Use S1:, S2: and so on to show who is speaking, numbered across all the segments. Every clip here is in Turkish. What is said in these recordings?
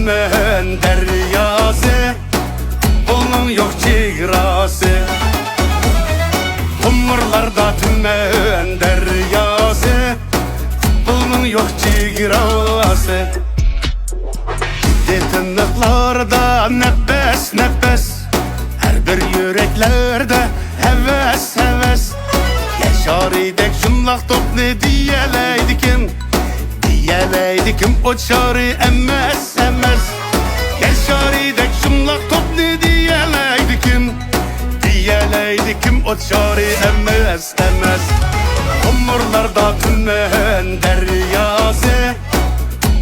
S1: tümen deryası, bunun yok çigrası. Kumurlarda tümen deryası, bunun yok çigrası. Tınıklarda nefes nefes, her bir yüreklerde heves heves. Yaşar idek şunlak top ne diyeleydikim, diyeleydikim o çare emmez emmez. Yaşar idek şunlak top ne diyeleydikim, diyeleydikim o çare emmez emmez. Kumurlarda tümen deryası,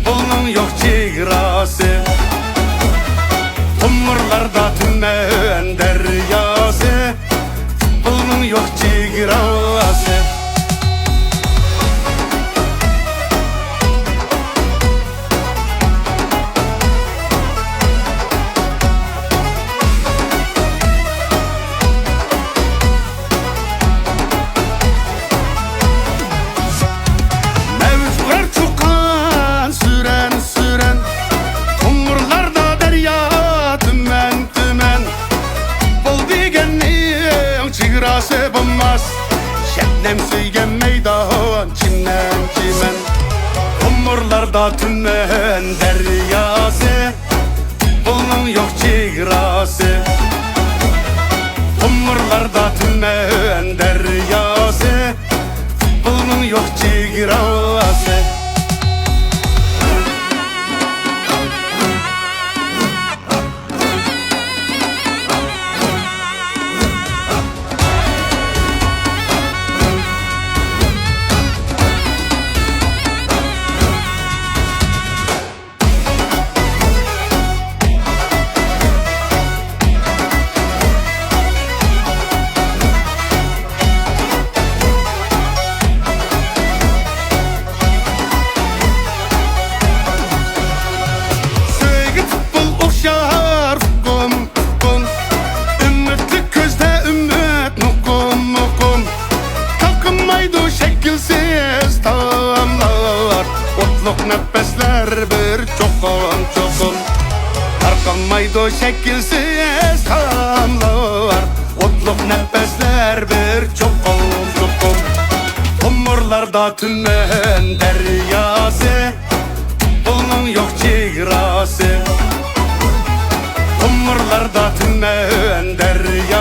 S1: bunun yok çigrası. Kumurlarda tümen deryası, bunun yok çigrası. Bulmaz şebnem söygen meydan çimen çimen. Kumurlarda tümen deryası, bunun yok çigrası. Kumurlarda tümen deryası, bunun yok çigrası. Otluk nefesler bir çokum çokum, arkanmaydı şekilsiz tamlar. Otluk nefesler bir çokum çokum. Kumurlarda tümen deryası, bunun yok çigrası. Kumurlarda tümen deryası,